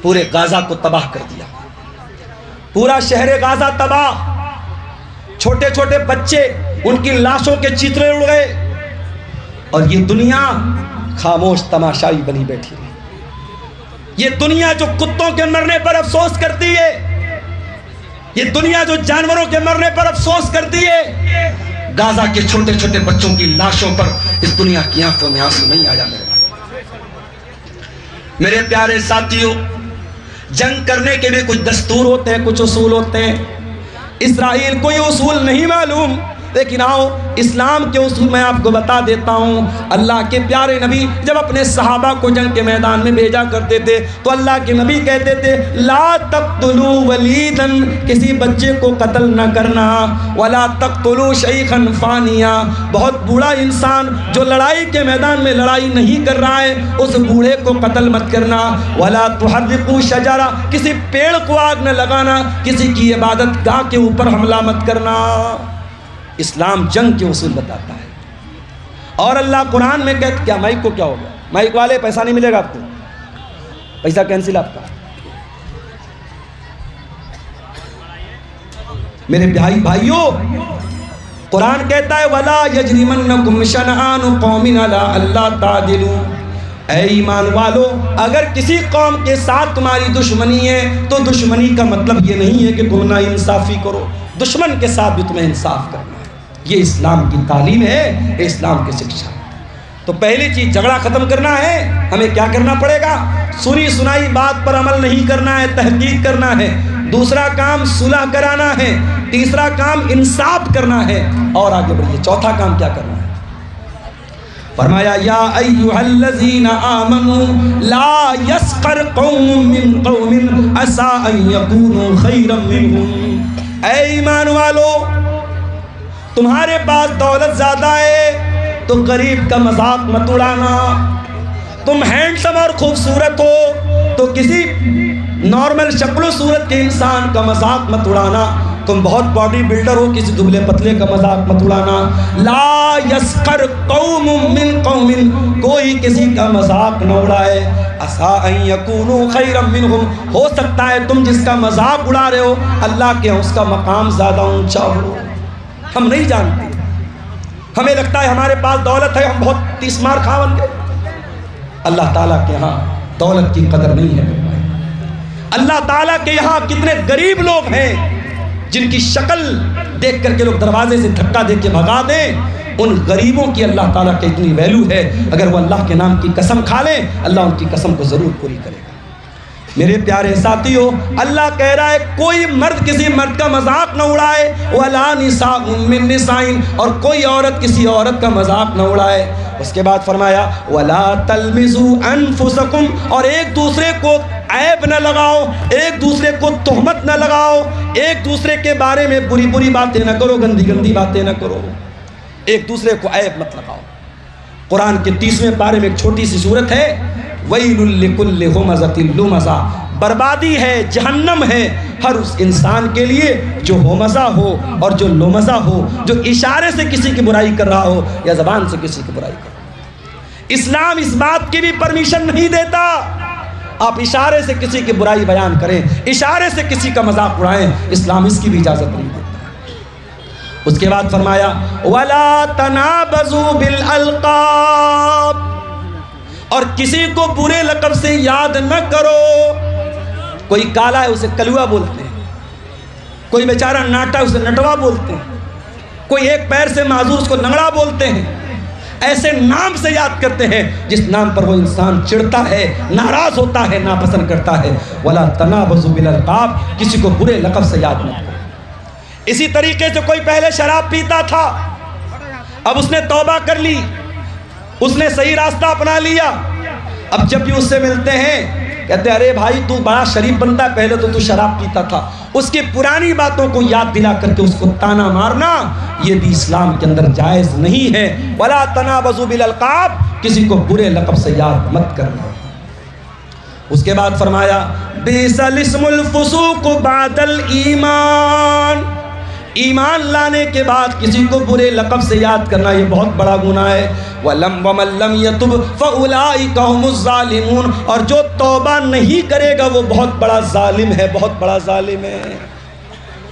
پورے غازہ کو تباہ کر دیا، پورا شہر غازہ تباہ، چھوٹے چھوٹے بچے ان کی لاشوں کے چیتڑے اڑ گئے، اور یہ دنیا خاموش تماشائی بنی بیٹھی رہی۔ یہ دنیا جو کتوں کے مرنے پر افسوس کرتی ہے، یہ دنیا جو جانوروں کے مرنے پر افسوس کرتی ہے، غازہ کے چھوٹے چھوٹے بچوں کی لاشوں پر اس دنیا کی آنکھوں میں آنسو نہیں آیا۔ میرے پیارے ساتھیوں، جنگ کرنے کے بھی کچھ دستور ہوتے ہیں، کچھ اصول ہوتے ہیں۔ اسرائیل کو یہ اصول نہیں معلوم، لیکن آؤ اسلام کے اصول میں آپ کو بتا دیتا ہوں۔ اللہ کے پیارے نبی جب اپنے صحابہ کو جنگ کے میدان میں بھیجا کرتے تھے تو اللہ کے نبی کہتے تھے لا تقتلوا ولیدا، کسی بچے کو قتل نہ کرنا، ولا تقتلوا شیخا فانیا، بہت بوڑھا انسان جو لڑائی کے میدان میں لڑائی نہیں کر رہا ہے اس بوڑھے کو قتل مت کرنا، ولا تحرقوا شجرا، کسی پیڑ کو آگ نہ لگانا، کسی کی عبادت گاہ کے اوپر حملہ مت کرنا۔ اسلام جنگ کے اصول بتاتا ہے۔ اور اللہ قرآن میں کہتا، کیا مائک کو کیا ہوگا؟ مائک والے پیسہ نہیں ملے گا آپ کو، پیسہ کینسل آپ کا۔ میرے بھائیوں، قرآن کہتا ہے وَلَا يَجْرِمَنَّكُمْ شَنَآنُ قَوْمٍ عَلَىٰ أَلَّا تَعْدِلُوا، اے ایمان والو اگر کسی قوم کے ساتھ تمہاری دشمنی ہے تو دشمنی کا مطلب یہ نہیں ہے کہ تم نا انصافی کرو، دشمن کے ساتھ بھی تمہیں انصاف کرنا ہے۔ یہ اسلام کی تعلیم ہے، یہ اسلام کی شکشا ہے۔ تو پہلی چیز جھگڑا ختم کرنا ہے، ہمیں کیا کرنا پڑے گا؟ سنی سنائی بات پر عمل نہیں کرنا ہے، تحقیق کرنا ہے۔ دوسرا کام صلح کرانا ہے، تیسرا کام انصاف کرنا ہے، اور آگے بڑھیے چوتھا کام کیا کرنا ہے؟ فرمایا یا ایھا الذین آمنوا لا یسخر قوم من قوم عسى ان یکونوا خیرا منهم، اے ایمان والو تمہارے پاس دولت زیادہ ہے تو غریب کا مذاق مت اڑانا، تم ہینڈسم اور خوبصورت ہو تو کسی نارمل شکل و صورت کے انسان کا مذاق مت اڑانا، تم بہت باڈی بلڈر ہو کسی دبلے پتلے کا مذاق مت اڑانا۔ لا یسخر قوم من قوم، کوئی کسی کا مذاق نہ اڑائے، عسیٰ ان یکونوا خیرا منہم، ہو سکتا ہے تم جس کا مذاق اڑا رہے ہو اللہ کے اس کا مقام زیادہ اونچا ہو۔ ہم نہیں جانتے، ہمیں لگتا ہے ہمارے پاس دولت ہے ہم بہت تیس مار کھا بن گئے، اللہ تعالیٰ کے ہاں دولت کی قدر نہیں ہے۔ اللہ تعالیٰ کے یہاں کتنے غریب لوگ ہیں جن کی شکل دیکھ کر کے لوگ دروازے سے دھکا دے کے بھگا دیں، ان غریبوں کی اللہ تعالیٰ کی اتنی ویلیو ہے، اگر وہ اللہ کے نام کی قسم کھا لیں اللہ ان کی قسم کو ضرور پوری کرے گا۔ میرے پیارے ساتھیوں، اللہ کہہ رہا ہے کوئی مرد کسی مرد کا مذاق نہ اڑائے، وَلَا نِسَاءٌ مِّن نِسَاءٍ، اور کوئی عورت کسی عورت کا مذاق نہ اڑائے۔ اس کے بعد فرمایا وَلَا تَلْمِزُوا أَنفُسَكُمْ، اور ایک دوسرے کو عیب نہ لگاؤ، ایک دوسرے کو تہمت نہ لگاؤ، ایک دوسرے کے بارے میں بری بری باتیں نہ کرو، گندی گندی باتیں نہ کرو، ایک دوسرے کو عیب مت لگاؤ۔ قرآن کے 30ویں پارے میں ایک چھوٹی سی سورت ہے وَيْلٌ لِكُلِّ هُمَزَةٍ لُمَزَةٍ، بربادی ہے، جہنم ہے ہر اس انسان کے لیے جو ہومزہ ہو اور جو لومزہ ہو، جو اشارے سے کسی کی برائی کر رہا ہو یا زبان سے کسی کی برائی کر رہا ہو۔ اسلام اس بات کی بھی پرمیشن نہیں دیتا آپ اشارے سے کسی کی برائی بیان کریں، اشارے سے کسی کا مذاق اڑائیں، اسلام اس کی بھی اجازت نہیں دیتا۔ اس کے بعد فرمایا وَلَا تَنَابَزُوا بِالْأَلْقَابِ، اور کسی کو برے لقب سے یاد نہ کرو۔ کوئی کالا ہے اسے کلوا بولتے ہیں، کوئی بیچارہ ناٹا ہے اسے نٹوا بولتے ہیں، کوئی ایک پیر سے معذور اس کو لنگڑا بولتے ہیں، ایسے نام سے یاد کرتے ہیں جس نام پر وہ انسان چڑھتا ہے، ناراض ہوتا ہے، ناپسند کرتا ہے۔ وَلَا تَنَابَزُوا بِالْأَلْقَابِ، کسی کو برے لقب سے یاد نہ کرو۔ اسی طریقے سے کوئی پہلے شراب پیتا تھا، اب اس نے توبہ کر لی، اس نے صحیح راستہ اپنا لیا، اب جب بھی اس سے ملتے ہیں کہتے ہیں ارے بھائی تو بڑا شریف بنتا ہے، پہلے تو شراب پیتا تھا، اس کی پرانی باتوں کو یاد دلا کر کے اس کو تانا مارنا یہ بھی اسلام کے اندر جائز نہیں ہے۔ وَلَا تَنَابَزُوا بِالْأَلْقَابِ، کسی کو برے لقب سے یاد مت کرنا۔ اس کے بعد فرمایا بِئْسَ الِاسْمُ الْفُسُوقُ بَعْدَ الْإِيمَانِ، ایمان لانے کے بعد کسی کو برے لقب سے یاد کرنا یہ بہت بڑا گناہ ہے۔ وَمَن لَّمْ يَتُبْ فَأُولَٰئِكَ هُمُ الظَّالِمُونَ، اور جو توبہ نہیں کرے گا وہ بہت بڑا ظالم ہے، بہت بڑا ظالم ہے۔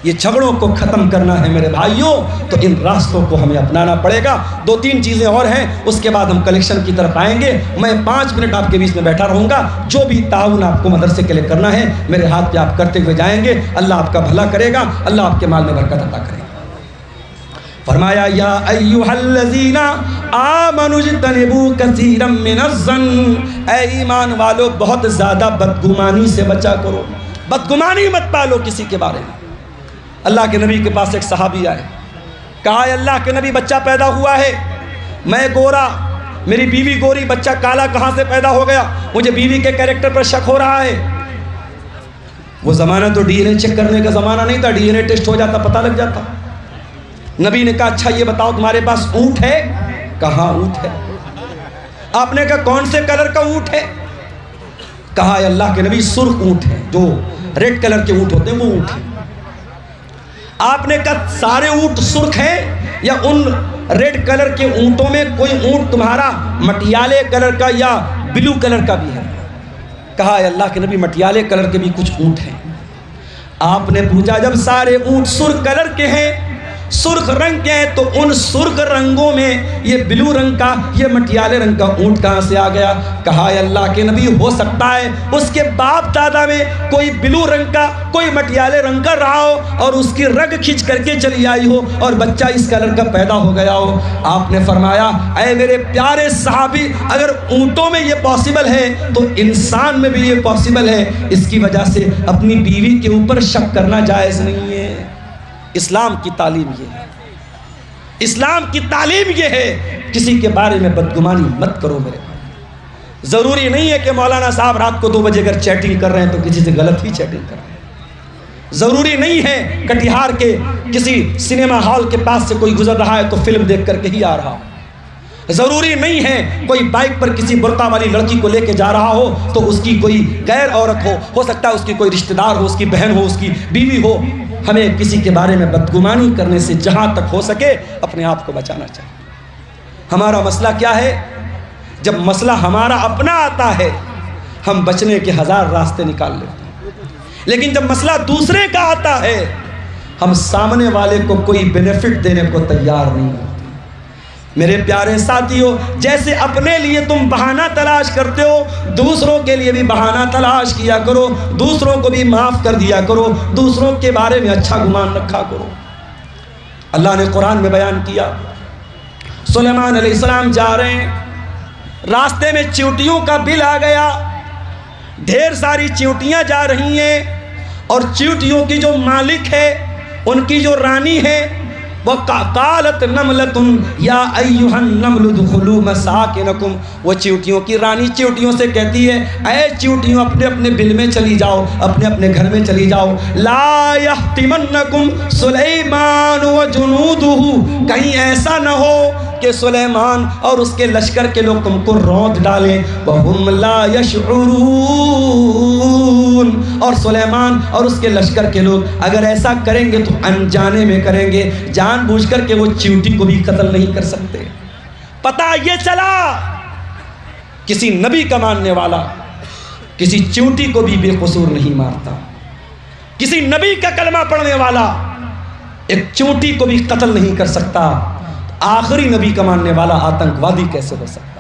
یہ جھگڑوں کو ختم کرنا ہے میرے بھائیوں، تو ان راستوں کو ہمیں اپنانا پڑے گا۔ 2-3 چیزیں اور ہیں، اس کے بعد ہم کلیکشن کی طرف آئیں گے۔ میں 5 منٹ آپ کے بیچ میں بیٹھا رہوں گا، جو بھی تعاون آپ کو مدرسے کے لیے کرنا ہے میرے ہاتھ پہ آپ کرتے ہوئے جائیں گے۔ اللہ آپ کا بھلا کرے گا، اللہ آپ کے مال میں برکت عطا کرے گا۔ فرمایا یا ایھا الذین آمنوا اجتنبوا کثیرا من الظن، اے ایمان والو بہت زیادہ بدگمانی سے بچا کرو، بدگمانی مت پالو کسی کے بارے میں۔ اللہ کے نبی کے پاس ایک صحابی آئے، کہا اے اللہ کے نبی بچہ پیدا ہوا ہے، میں گورا، میری بیوی گوری، بچہ کالا کہاں سے پیدا ہو گیا؟ مجھے بیوی کے کیریکٹر پر شک ہو رہا ہے۔ وہ زمانہ تو ڈی این اے چیک کرنے کا زمانہ نہیں تھا، ڈی این اے ٹیسٹ ہو جاتا، پتہ لگ جاتا۔ نبی نے کہا اچھا یہ بتاؤ تمہارے پاس اونٹ ہے؟ کہا اونٹ ہے۔ آپ نے کہا کون سے کلر کا اونٹ ہے؟ کہا اے اللہ کے نبی سرخ اونٹ ہے، جو ریڈ کلر کے اونٹ ہوتے ہیں وہ اونٹ ہے۔ آپ نے کہا سارے اونٹ سرخ ہیں یا ان ریڈ کلر کے اونٹوں میں کوئی اونٹ تمہارا مٹیالے کلر کا یا بلو کلر کا بھی ہے؟ کہا اے اللہ کے نبی مٹیالے کلر کے بھی کچھ اونٹ ہیں۔ آپ نے پوچھا جب سارے اونٹ سرخ کلر کے ہیں، سرخ رنگ کے ہیں، تو ان سرخ رنگوں میں یہ بلو رنگ کا، یہ مٹیالے رنگ کا اونٹ کہاں سے آ گیا؟ کہا اے اللہ کے نبی ہو سکتا ہے اس کے باپ دادا میں کوئی بلو رنگ کا، کوئی مٹیالے رنگ کا رہا ہو اور اس کی رگ کھینچ کر کے چلی آئی ہو اور بچہ اس کلر کا پیدا ہو گیا ہو۔ آپ نے فرمایا اے میرے پیارے صحابی، اگر اونٹوں میں یہ پاسبل ہے تو انسان میں بھی یہ پاسبل ہے۔ اس کی وجہ سے اپنی بیوی کے اوپر شک کرنا جائز نہیں ہے۔ اسلام کی تعلیم یہ ہے، اسلام کی تعلیم یہ ہے، کسی کے بارے میں بدگمانی مت کرو میرے بھائی۔ ضروری نہیں ہے کہ مولانا صاحب رات کو 2 بجے اگر چیٹنگ کر رہے ہیں تو کسی سے غلط ہی چیٹنگ کر رہے ہیں۔ ضروری نہیں ہے کٹیہار کے کسی سنیما ہال کے پاس سے کوئی گزر رہا ہے تو فلم دیکھ کر کے ہی آ رہا ہو۔ ضروری نہیں ہے کوئی بائک پر کسی برقع والی لڑکی کو لے کے جا رہا ہو تو اس کی کوئی غیر عورت ہو سکتا ہے اس کی کوئی رشتہ دار ہو، اس کی بہن ہو، اس کی بیوی ہو۔ ہمیں کسی کے بارے میں بدگمانی کرنے سے جہاں تک ہو سکے اپنے آپ کو بچانا چاہیے۔ ہمارا مسئلہ کیا ہے؟ جب مسئلہ ہمارا اپنا آتا ہے ہم بچنے کے 1000 راستے نکال لیتے ہیں، لیکن جب مسئلہ دوسرے کا آتا ہے ہم سامنے والے کو کوئی بینیفٹ دینے کو تیار نہیں ہوتے۔ میرے پیارے ساتھیوں، جیسے اپنے لیے تم بہانہ تلاش کرتے ہو دوسروں کے لیے بھی بہانہ تلاش کیا کرو، دوسروں کو بھی معاف کر دیا کرو، دوسروں کے بارے میں اچھا گمان رکھا کرو۔ اللہ نے قرآن میں بیان کیا، سلیمان علیہ السلام جا رہے ہیں، راستے میں چیونٹیوں کا بل آ گیا، ڈھیر ساری چیونٹیاں جا رہی ہیں اور چیونٹیوں کی جو مالک ہے، ان کی جو رانی ہے، وَقَالَتْ نَمْلَةٌ يَا أَيُّهَا النَّمْلُ ادْخُلُوا مَسَاكِنَكُمْ، وہ چیونٹیوں کی رانی چیونٹیوں سے کہتی ہے اے چیونٹیوں اپنے اپنے بل میں چلی جاؤ، اپنے اپنے گھر میں چلی جاؤ۔ لَا يَحْتِمَنَّكُمْ سُلَيْمَانُ وَجُنُودُهُ، کہیں ایسا نہ ہو کہ سلیمان اور اس کے لشکر کے لوگ تم کو روند ڈالیں۔ وَهُمْ لَا يَشْعُرُونَ، اور سلیمان اور اس کے لشکر کے لوگ اگر ایسا کریں گے تو انجانے میں کریں گے، جان بوجھ کر کے وہ چیونٹی کو بھی قتل نہیں کر سکتے۔ پتہ یہ چلا کسی نبی کا ماننے والا کسی چیونٹی کو بھی بے قصور نہیں مارتا، کسی نبی کا کلمہ پڑھنے والا ایک چیونٹی کو بھی قتل نہیں کر سکتا، آخری نبی کا ماننے والا آتنکوادی کیسے ہو سکتا؟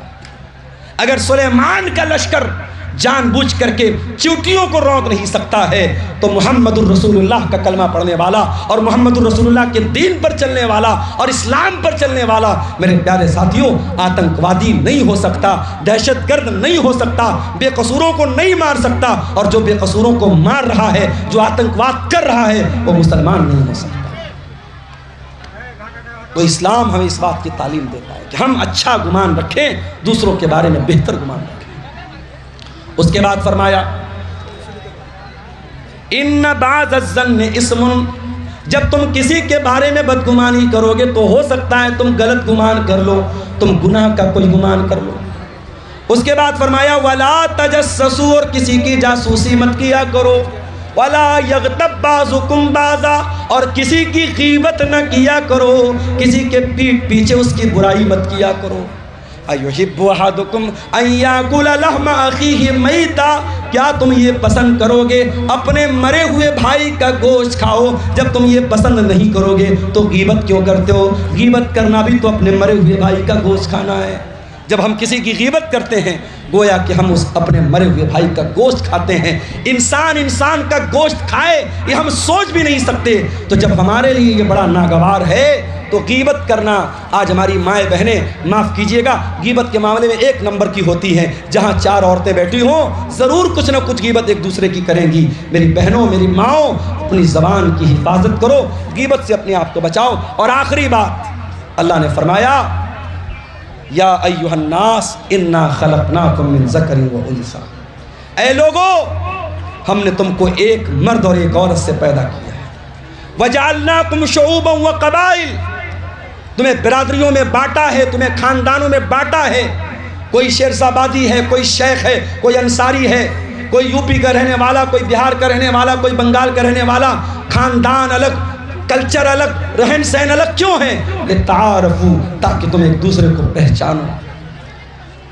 اگر سلیمان کا لشکر جان بوجھ کر کے چیونٹیوں کو روک نہیں سکتا ہے تو محمد الرسول اللہ کا کلمہ پڑھنے والا اور محمد الرسول اللہ کے دین پر چلنے والا اور اسلام پر چلنے والا میرے پیارے ساتھیوں آتنکوادی نہیں ہو سکتا، دہشت گرد نہیں ہو سکتا، بے قصوروں کو نہیں مار سکتا، اور جو بے قصوروں کو مار رہا ہے، جو آتنکواد کر رہا ہے، وہ مسلمان نہیں ہو سکتا۔ تو اسلام ہمیں اس بات کی تعلیم دیتا ہے کہ ہم اچھا گمان رکھیں، دوسروں کے بارے میں بہتر گمان رکھیں۔ اس کے بعد فرمایا ان بعض الظن اسم، جب تم کسی کے بارے میں بدگمانی کرو گے تو ہو سکتا ہے تم غلط گمان کر لو، تم گناہ کا کوئی گمان کر لو۔ اس کے بعد فرمایا ولا تجسسوا، اور کسی کی جاسوسی مت کیا کرو، ولا یغتب بعضکم بعضا، اور کسی کی غیبت نہ کیا کرو، کسی کے پیٹھ پیچھے اس کی برائی مت کیا کرو۔ ایحب احدکم ان یاکل لحم اخیہ میتا، کیا تم یہ پسند کرو گے اپنے مرے ہوئے بھائی کا گوشت کھاؤ؟ جب تم یہ پسند نہیں کرو گے تو غیبت کیوں کرتے ہو؟ غیبت کرنا بھی تو اپنے مرے ہوئے بھائی کا گوشت کھانا ہے۔ جب ہم کسی کی غیبت کرتے ہیں گویا کہ ہم اس اپنے مرے ہوئے بھائی کا گوشت کھاتے ہیں۔ انسان کا گوشت کھائے یہ ہم سوچ بھی نہیں سکتے، تو جب ہمارے لیے یہ بڑا ناگوار ہے تو غیبت کرنا، آج ہماری مائیں بہنیں معاف کیجئے گا غیبت کے معاملے میں ایک نمبر کی ہوتی ہیں۔ جہاں 4 عورتیں بیٹھی ہوں ضرور کچھ نہ کچھ غیبت ایک دوسرے کی کریں گی۔ میری بہنوں، میری ماؤں، اپنی زبان کی حفاظت کرو، غیبت سے اپنے آپ کو بچاؤ۔ اور آخری بات اللہ نے فرمایا یا ایھا الناس انا خلقناکم من ذکر و انثی، اے لوگو ہم نے تم کو ایک مرد اور ایک عورت سے پیدا کیا ہے۔ وجعلناکم شعوبا و قبائل، تمہیں برادریوں میں بانٹا ہے، تمہیں خاندانوں میں بانٹا ہے۔ کوئی شیرزابادی ہے، کوئی شیخ ہے، کوئی انصاری ہے، کوئی یو پی کا رہنے والا، کوئی بہار کا رہنے والا، کوئی بنگال کا رہنے والا۔ خاندان الگ، کلچر الگ، رہن سہن الگ کیوں ہے؟ لتعارفوا، تاکہ تم ایک دوسرے کو پہچانو۔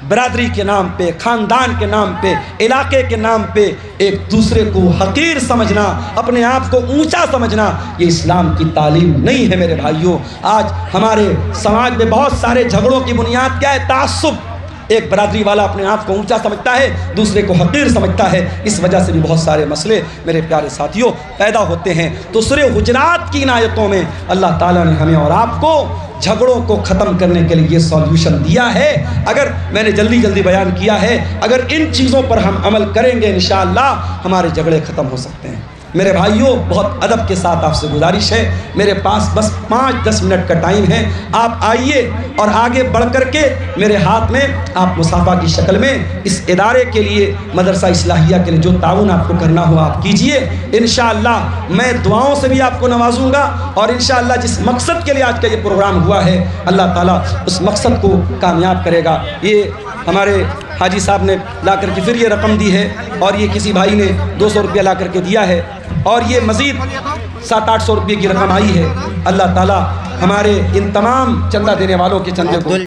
برادری کے نام پہ، خاندان کے نام پہ، علاقے کے نام پہ ایک دوسرے کو حقیر سمجھنا، اپنے آپ کو اونچا سمجھنا، یہ اسلام کی تعلیم نہیں ہے میرے بھائیوں۔ آج ہمارے سماج میں بہت سارے جھگڑوں کی بنیاد کیا ہے؟ تعصب۔ ایک برادری والا اپنے آپ کو اونچا سمجھتا ہے، دوسرے کو حقیر سمجھتا ہے۔ اس وجہ سے بھی بہت سارے مسئلے میرے پیارے ساتھیوں پیدا ہوتے ہیں۔ تو سورہ حجرات کی ان آیتوں میں اللہ تعالیٰ نے ہمیں اور آپ کو جھگڑوں کو ختم کرنے کے لیے یہ سولوشن دیا ہے۔ اگر میں نے جلدی بیان کیا ہے، اگر ان چیزوں پر ہم عمل کریں گے انشاءاللہ ہمارے جھگڑے ختم ہو سکتے ہیں۔ میرے بھائیوں، بہت ادب کے ساتھ آپ سے گزارش ہے، میرے پاس بس 5-10 منٹ کا ٹائم ہے، آپ آئیے اور آگے بڑھ کر کے میرے ہاتھ میں آپ مصافحہ کی شکل میں اس ادارے کے لیے، مدرسہ اصلاحیہ کے لیے جو تعاون آپ کو کرنا ہو آپ کیجئے۔ انشاءاللہ میں دعاؤں سے بھی آپ کو نوازوں گا، اور انشاءاللہ جس مقصد کے لیے آج کا یہ پروگرام ہوا ہے اللہ تعالیٰ اس مقصد کو کامیاب کرے گا۔ یہ ہمارے حاجی صاحب نے لا کر کے پھر یہ رقم دی ہے، اور یہ کسی بھائی نے 200 روپیہ لا کر کے دیا ہے، اور یہ مزید 700-800 روپے کی رقم آئی ہے۔ اللہ تعالیٰ ہمارے ان تمام چندہ دینے والوں کے چندے کو